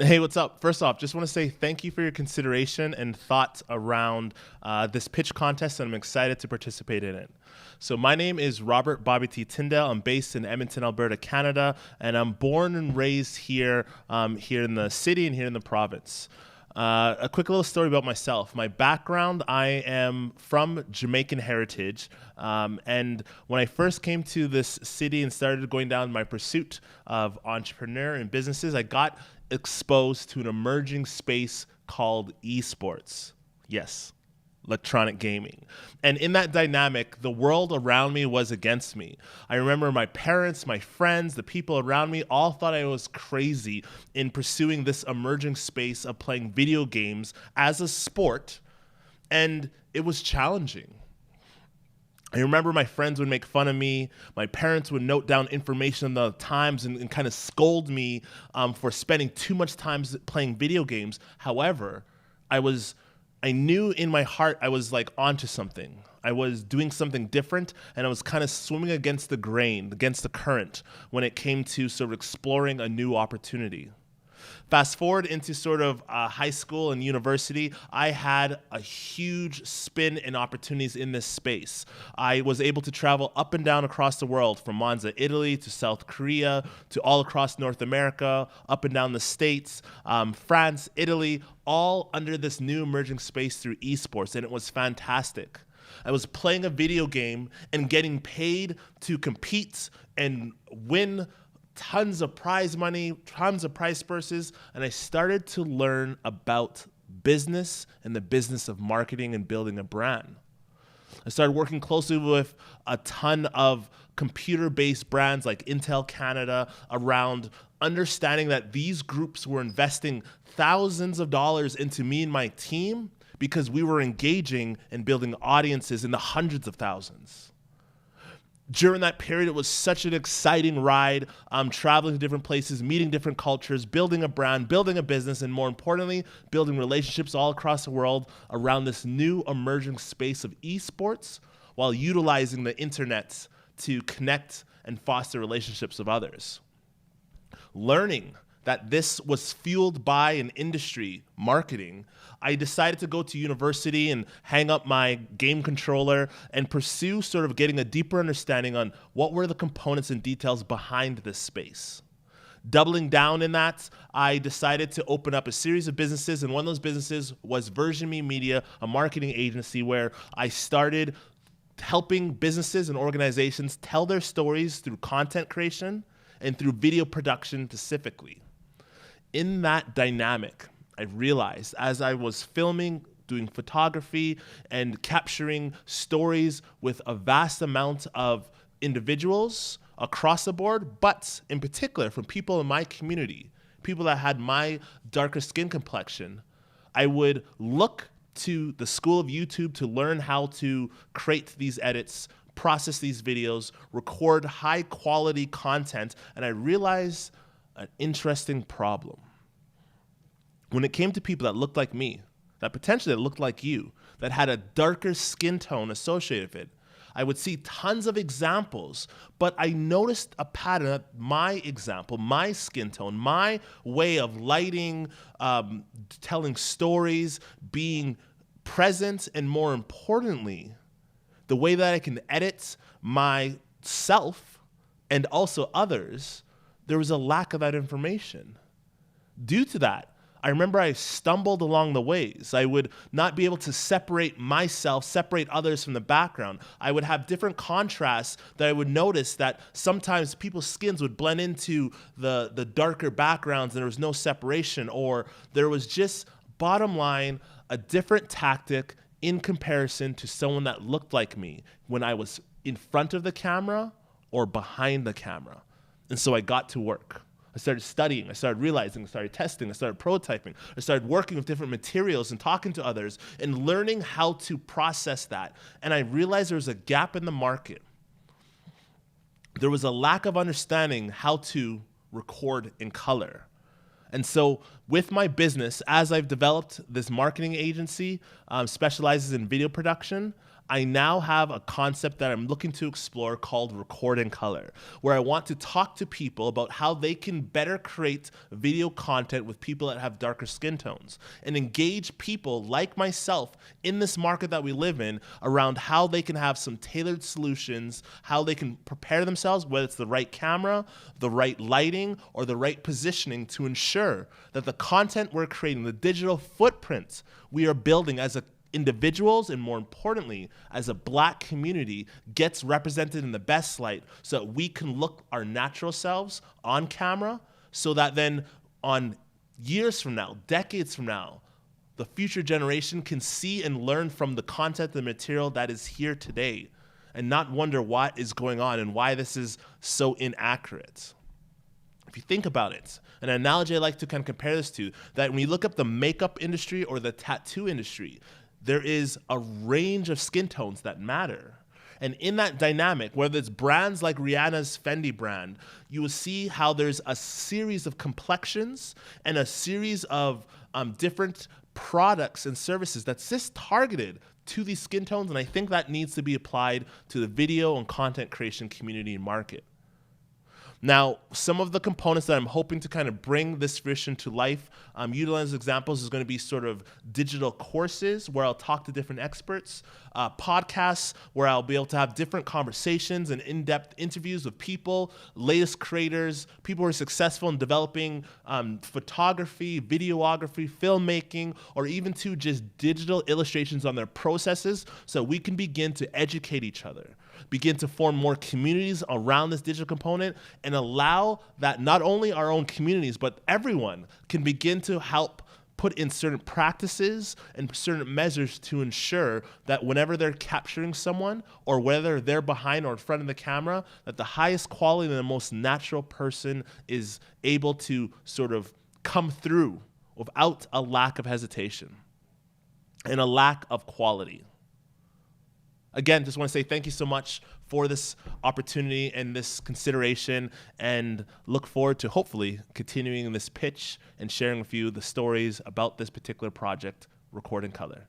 Hey, what's up? First off, just want to say thank you for your consideration and thoughts around this pitch contest, and I'm excited to participate in it. So my name is Robert Bobby T. Tyndale. I'm based in Edmonton, Alberta, Canada, and I'm born and raised here, here in the city and here in the province. A quick little story about myself. My background, I am from Jamaican heritage. And when I first came to this city and started going down my pursuit of entrepreneur and businesses, I got exposed to an emerging space called esports. Yes, electronic gaming. And in that dynamic, the world around me was against me. I remember my parents, my friends, the people around me all thought I was crazy in pursuing this emerging space of playing video games as a sport, and it was challenging. I remember my friends would make fun of me. My parents would note down information in the times and kind of scold me for spending too much time playing video games. However, I knew in my heart I was like onto something. I was doing something different, and I was kind of swimming against the grain, against the current when it came to sort of exploring a new opportunity. Fast forward into sort of high school and university, I had a huge spin in opportunities in this space. I was able to travel up and down across the world, from Monza, Italy, to South Korea, to all across North America, up and down the States, France, Italy, all under this new emerging space through esports, and it was fantastic. I was playing a video game and getting paid to compete and win tons of prize money, tons of prize purses, and I started to learn about business and the business of marketing and building a brand. I started working closely with a ton of computer-based brands like Intel Canada around understanding that these groups were investing thousands of dollars into me and my team because we were engaging and building audiences in the hundreds of thousands. During that period, it was such an exciting ride, traveling to different places, meeting different cultures, building a brand, building a business, and more importantly, building relationships all across the world around this new emerging space of esports while utilizing the internet to connect and foster relationships with others. Learning that this was fueled by an industry, marketing, I decided to go to university and hang up my game controller and pursue sort of getting a deeper understanding on what were the components and details behind this space. Doubling down in that, I decided to open up a series of businesses, and one of those businesses was Version Me Media, a marketing agency where I started helping businesses and organizations tell their stories through content creation and through video production specifically. In that dynamic, I realized as I was filming, doing photography, and capturing stories with a vast amount of individuals across the board, but in particular from people in my community, people that had my darker skin complexion, I would look to the school of YouTube to learn how to create these edits, process these videos, record high quality content, and I realized an interesting problem. When it came to people that looked like me, that potentially looked like you, that had a darker skin tone associated with it, I would see tons of examples, but I noticed a pattern that my example, my skin tone, my way of lighting, telling stories, being present, and more importantly, the way that I can edit myself and also others, there was a lack of that information. Due to that, I remember I stumbled along the ways. I would not be able to separate myself, separate others from the background. I would have different contrasts that I would notice that sometimes people's skins would blend into the darker backgrounds and there was no separation, or there was just, bottom line, a different tactic in comparison to someone that looked like me when I was in front of the camera or behind the camera. And so I got to work. I started studying, I started realizing, I started testing, I started prototyping, I started working with different materials and talking to others and learning how to process that. And I realized there was a gap in the market. There was a lack of understanding how to record in color. And so with my business, as I've developed this marketing agency, specializes in video production, I now have a concept that I'm looking to explore called Record in Color, where I want to talk to people about how they can better create video content with people that have darker skin tones and engage people like myself in this market that we live in around how they can have some tailored solutions, how they can prepare themselves, whether it's the right camera, the right lighting, or the right positioning to ensure that the content we're creating, the digital footprint we are building as individuals and, more importantly, as a Black community, gets represented in the best light so that we can look our natural selves on camera, so that then on years from now, decades from now, the future generation can see and learn from the content and material that is here today and not wonder what is going on and why this is so inaccurate. If you think about it, an analogy I like to kind of compare this to, that when you look up the makeup industry or the tattoo industry, there is a range of skin tones that matter. And in that dynamic, whether it's brands like Rihanna's Fendi brand, you will see how there's a series of complexions and a series of different products and services that's just targeted to these skin tones. And I think that needs to be applied to the video and content creation community and market. Now, some of the components that I'm hoping to kind of bring this vision to life, utilize examples, is going to be sort of digital courses where I'll talk to different experts, podcasts where I'll be able to have different conversations and in-depth interviews with people, latest creators, people who are successful in developing photography, videography, filmmaking, or even to just digital illustrations on their processes, so we can begin to educate each other, begin to form more communities around this digital component, and allow that not only our own communities, but everyone can begin to help put in certain practices and certain measures to ensure that whenever they're capturing someone, or whether they're behind or in front of the camera, that the highest quality and the most natural person is able to sort of come through without a lack of hesitation and a lack of quality. Again, just want to say thank you so much for this opportunity and this consideration, and look forward to hopefully continuing this pitch and sharing with you the stories about this particular project, Record in Color.